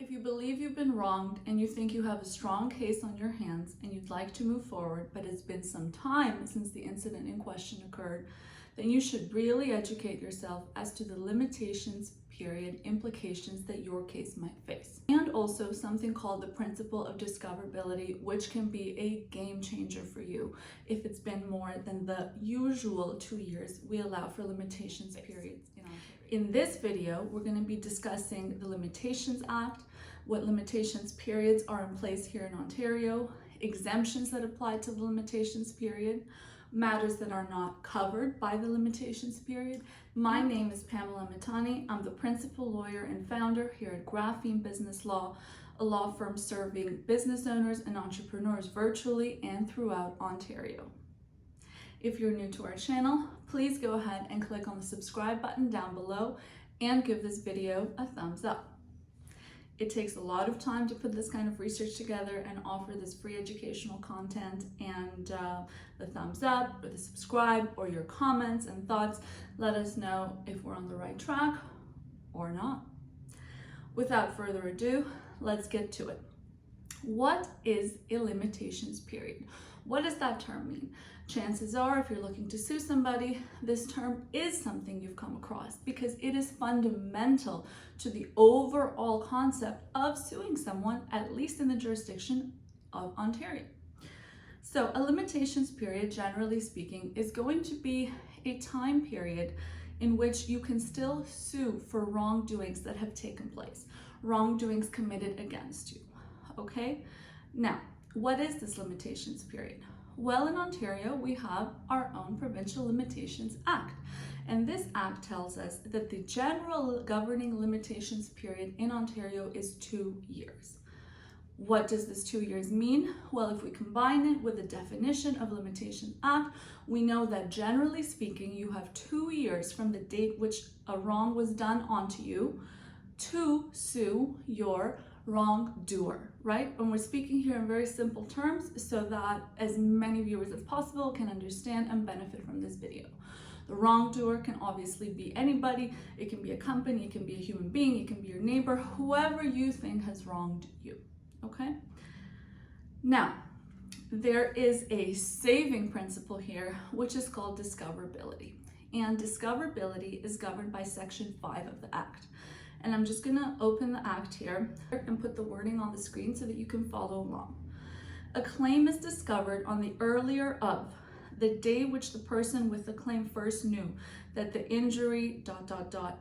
If you believe you've been wronged and you think you have a strong case on your hands and you'd like to move forward, but it's been some time since the incident in question occurred, then you should really educate yourself as to the limitations, period, implications that your case might face. And also something called the principle of discoverability, which can be a game changer for you if it's been more than the usual 2 years we allow for limitations periods in Ontario. In this video, we're going to be discussing the Limitations Act, what limitations periods are in place here in Ontario, exemptions that apply to the limitations period, matters that are not covered by the limitations period. My name is Pamela Metani. I'm the principal lawyer and founder here at Graphene Business Law, a law firm serving business owners and entrepreneurs virtually and throughout Ontario. If you're new to our channel, please go ahead and click on the subscribe button down below and give this video a thumbs up. It takes a lot of time to put this kind of research together and offer this free educational content, and the thumbs up or the subscribe or your comments and thoughts let us know if we're on the right track or not. Without further ado, let's get to it. What is a limitations period? What does that term mean? Chances are, if you're looking to sue somebody, this term is something you've come across because it is fundamental to the overall concept of suing someone, at least in the jurisdiction of Ontario. So a limitations period, generally speaking, is going to be a time period in which you can still sue for wrongdoings that have taken place, wrongdoings committed against you. Okay? Now, what is this limitations period? Well, in Ontario, we have our own Provincial Limitations Act. And this act tells us that the general governing limitations period in Ontario is 2 years. What does this 2 years mean? Well, if we combine it with the definition of Limitations Act, we know that generally speaking, you have 2 years from the date which a wrong was done onto you to sue your wrongdoer, right? And we're speaking here in very simple terms so that as many viewers as possible can understand and benefit from this video. The wrongdoer can obviously be anybody. It can be a company, it can be a human being, it can be your neighbor, whoever you think has wronged you, okay? Now, there is a saving principle here, which is called discoverability. And discoverability is governed by Section 5 of the Act. And I'm just gonna open the act here and put the wording on the screen so that you can follow along. A claim is discovered on the earlier of the day which the person with the claim first knew that the injury ...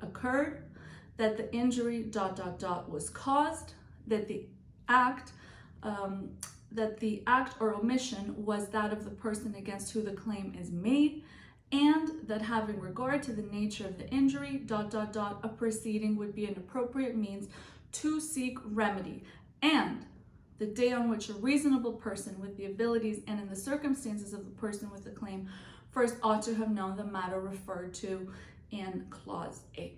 occurred, that the injury ... was caused, that the act or omission was that of the person against who the claim is made, and that having regard to the nature of the injury ... a proceeding would be an appropriate means to seek remedy, and the day on which a reasonable person with the abilities and in the circumstances of the person with the claim first ought to have known the matter referred to in Clause A.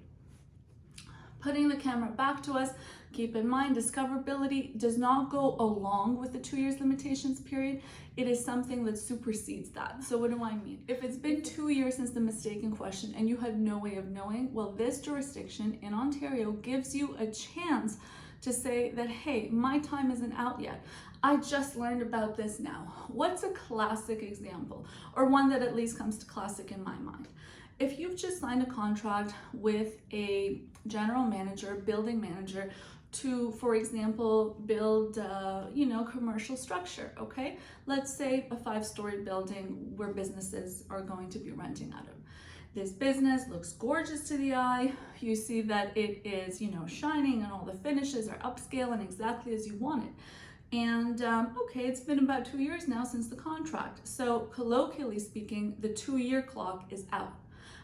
Putting the camera back to us, keep in mind discoverability does not go along with the 2 years limitations period. It is something that supersedes that. So what do I mean? If it's been 2 years since the mistake in question and you had no way of knowing, well, this jurisdiction in Ontario gives you a chance to say that, hey, my time isn't out yet. I just learned about this now. What's a classic example, or one that at least comes to classic in my mind? If you've just signed a contract with a general manager, building manager, to, for example, build, commercial structure, okay? Let's say a 5-story building where businesses are going to be renting out of. This business looks gorgeous to the eye. You see that it is, shining and all the finishes are upscale and exactly as you want it. And okay, it's been about 2 years now since the contract. So colloquially speaking, the 2-year clock is out.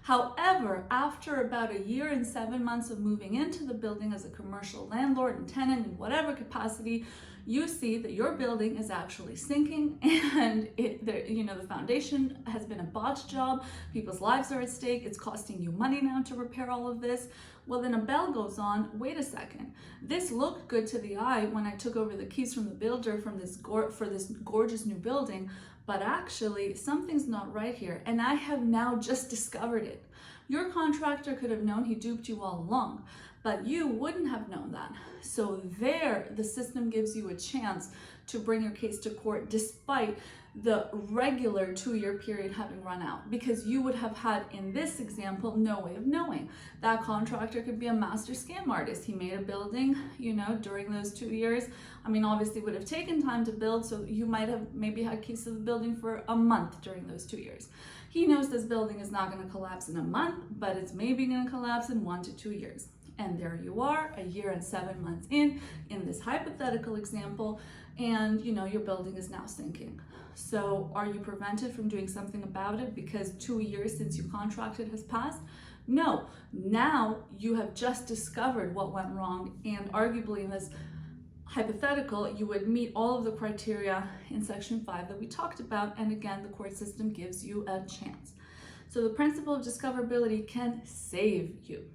However, after about 1 year and 7 months of moving into the building as a commercial landlord and tenant in whatever capacity, you see that your building is actually sinking, and the foundation has been a botched job. People's lives are at stake. It's costing you money now to repair all of this. Well, then a bell goes on. Wait a second. This looked good to the eye when I took over the keys from the builder for this gorgeous new building, but actually something's not right here, and I have now just discovered it. Your contractor could have known he duped you all along, but you wouldn't have known that. So there, the system gives you a chance to bring your case to court despite the regular 2-year period having run out, because you would have had, in this example, no way of knowing. That contractor could be a master scam artist. He made a building, during those 2 years. I mean, obviously it would have taken time to build, so you might have maybe had keys to the building for a month during those 2 years. He knows this building is not going to collapse in a month, but it's maybe going to collapse in 1 to 2 years. And there you are, a year and 7 months in this hypothetical example, and your building is now sinking. So are you prevented from doing something about it because 2 years since you contracted has passed? No. Now you have just discovered what went wrong, and arguably in this hypothetical, you would meet all of the criteria in Section 5 that we talked about, and again, the court system gives you a chance. So the principle of discoverability can save you.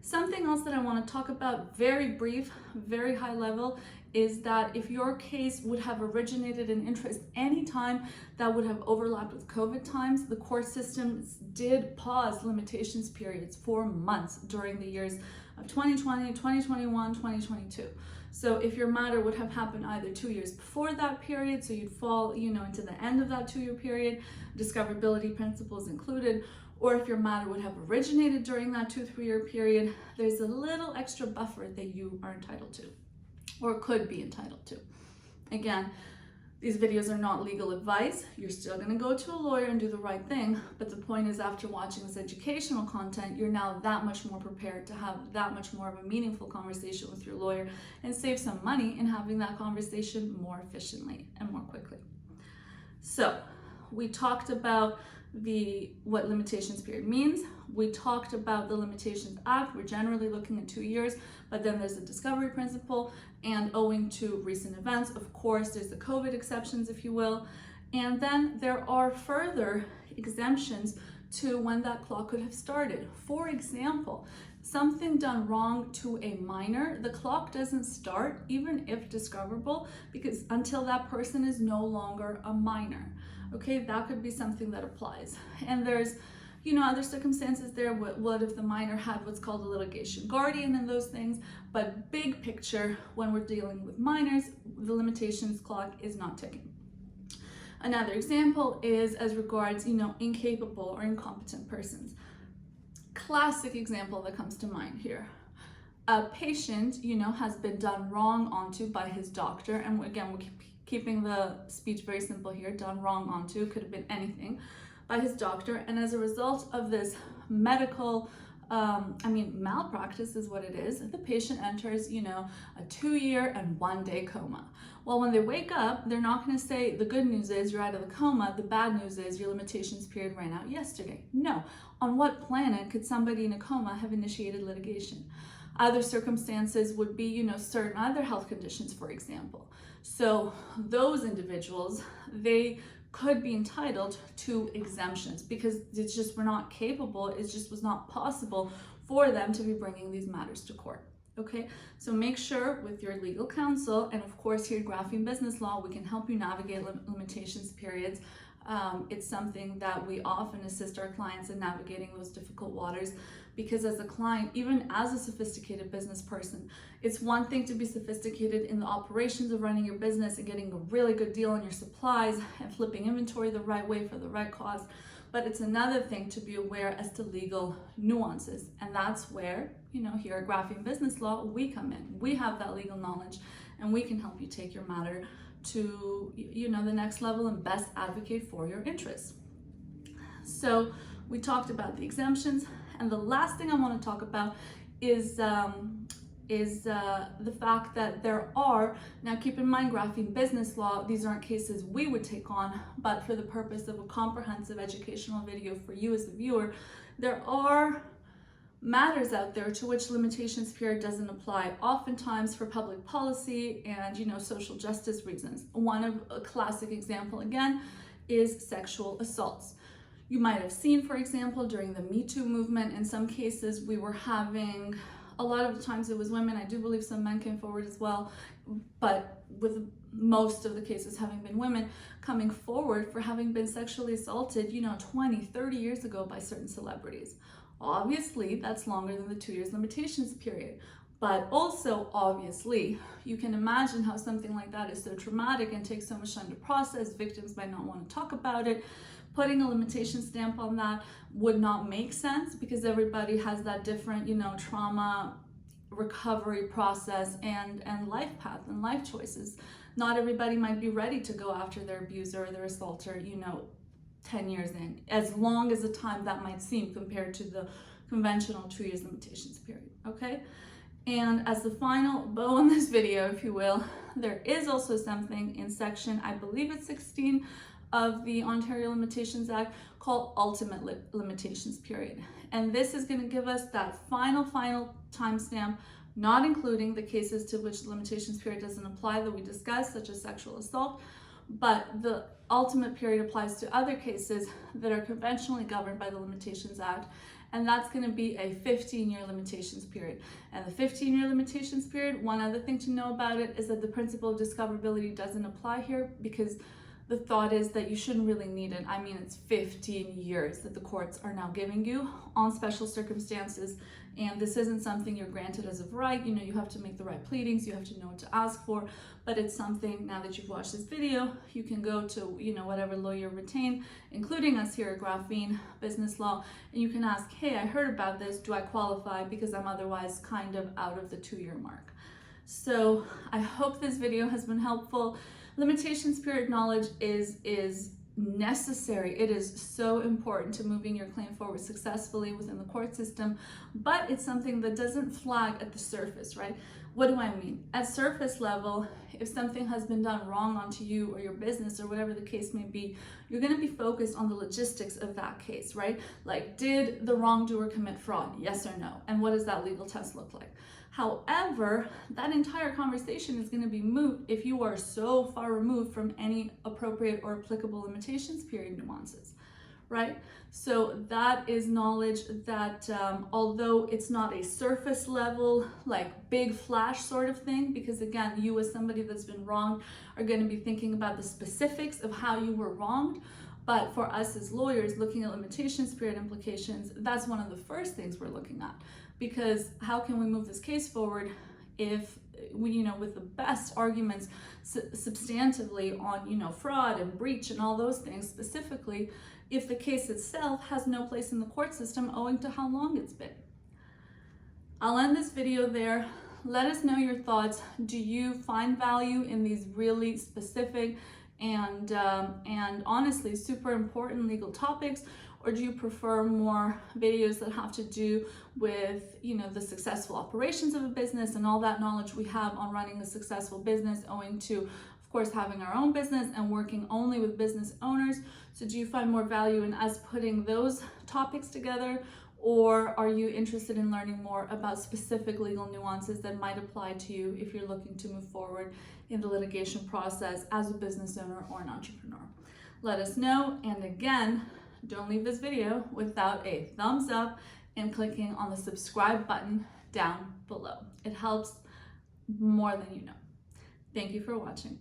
Something else that I want to talk about, very brief, very high level, is that if your case would have originated in interest anytime that would have overlapped with COVID times, the court systems did pause limitations periods for months during the years of 2020, 2021, 2022. So if your matter would have happened either 2 years before that period, so you'd fall, into the end of that 2-year period, discoverability principles included, or if your matter would have originated during that 2-3 year period, there's a little extra buffer that you are entitled to, or could be entitled to. Again, these videos are not legal advice. You're still going to go to a lawyer and do the right thing, but the point is, after watching this educational content, you're now that much more prepared to have that much more of a meaningful conversation with your lawyer and save some money in having that conversation more efficiently and more quickly. So we talked about what limitations period means. We talked about the Limitations Act. We're generally looking at 2 years, but then there's the discovery principle, and owing to recent events, of course, there's the COVID exceptions, if you will, and then there are further exemptions to when that clock could have started. For example, something done wrong to a minor, the clock doesn't start even if discoverable, because until that person is no longer a minor. Okay, that could be something that applies. And there's, other circumstances there. What if the minor had what's called a litigation guardian and those things? But big picture, when we're dealing with minors, the limitations clock is not ticking. Another example is as regards, incapable or incompetent persons. Classic example that comes to mind here. A patient, has been done wrong onto by his doctor, and again, we're keeping the speech very simple here, done wrong onto, could have been anything, by his doctor, and as a result of this medical, malpractice is what it is, the patient enters, a 2-year and 1-day coma. Well, when they wake up, they're not going to say, the good news is you're out of the coma, the bad news is your limitations period ran out yesterday. No. On what planet could somebody in a coma have initiated litigation? Other circumstances would be, certain other health conditions, for example. So those individuals, they could be entitled to exemptions because it's just were not capable, it just was not possible for them to be bringing these matters to court. Okay, so make sure with your legal counsel, and of course here at Graphene Business Law, we can help you navigate limitations periods. It's something that we often assist our clients in navigating those difficult waters, because as a client, even as a sophisticated business person, it's one thing to be sophisticated in the operations of running your business and getting a really good deal on your supplies and flipping inventory the right way for the right cost, but it's another thing to be aware as to legal nuances, and that's where, here at Graphene Business Law, we come in. We have that legal knowledge, and we can help you take your matter to the next level and best advocate for your interests. So we talked about the exemptions, and the last thing I want to talk about is the fact that there are, now keep in mind, Graphene Business Law, these aren't cases we would take on, but for the purpose of a comprehensive educational video for you as the viewer, there are matters out there to which limitations period doesn't apply, oftentimes for public policy and social justice reasons. One of a classic example again is sexual assaults. You might have seen, for example, during the Me Too movement, in some cases we were having, a lot of the times it was women, I do believe some men came forward as well, but with most of the cases having been women coming forward for having been sexually assaulted 20, 30 years ago by certain celebrities. Obviously, that's longer than the 2 years limitations period. But also, obviously, you can imagine how something like that is so traumatic and takes so much time to process. Victims might not want to talk about it. Putting a limitation stamp on that would not make sense because everybody has that different, trauma recovery process and life path and life choices. Not everybody might be ready to go after their abuser or their assaulter, 10 years in, as long as the time that might seem compared to the conventional 2 years limitations period, okay? And as the final bow on this video, if you will, there is also something in section, I believe it's 16 of the Ontario Limitations Act called ultimate limitations period. And this is going to give us that final timestamp, not including the cases to which the limitations period doesn't apply that we discussed, such as sexual assault, but the ultimate period applies to other cases that are conventionally governed by the Limitations Act, and that's going to be a 15-year limitations period. And the 15-year limitations period, one other thing to know about it is that the principle of discoverability doesn't apply here because the thought is that you shouldn't really need it. I mean, it's 15 years that the courts are now giving you on special circumstances, and this isn't something you're granted as of right. You have to make the right pleadings, you have to know what to ask for, but it's something, now that you've watched this video, you can go to, whatever lawyer retain, including us here at Graphene Business Law, and you can ask, hey, I heard about this, do I qualify because I'm otherwise kind of out of the 2-year mark? So I hope this video has been helpful. Limitations period knowledge is necessary. It is so important to moving your claim forward successfully within the court system, but it's something that doesn't flag at the surface, right? What do I mean? At surface level, if something has been done wrong onto you or your business or whatever the case may be, you're going to be focused on the logistics of that case, right? Like, did the wrongdoer commit fraud? Yes or no? And what does that legal test look like? However, that entire conversation is going to be moot if you are so far removed from any appropriate or applicable limitations period nuances, right? So that is knowledge that although it's not a surface level, like big flash sort of thing, because again, you as somebody that's been wronged are going to be thinking about the specifics of how you were wronged. But for us as lawyers looking at limitations period implications, that's one of the first things we're looking at. Because how can we move this case forward if we, with the best arguments substantively on, fraud and breach and all those things specifically, if the case itself has no place in the court system owing to how long it's been. I'll end this video there. Let us know your thoughts. Do you find value in these really specific and honestly super important legal topics? Or do you prefer more videos that have to do with, the successful operations of a business and all that knowledge we have on running a successful business owing to, of course, having our own business and working only with business owners? So do you find more value in us putting those topics together? Or are you interested in learning more about specific legal nuances that might apply to you if you're looking to move forward in the litigation process as a business owner or an entrepreneur? Let us know. And again, don't leave this video without a thumbs up and clicking on the subscribe button down below. It helps more than you know. Thank you for watching.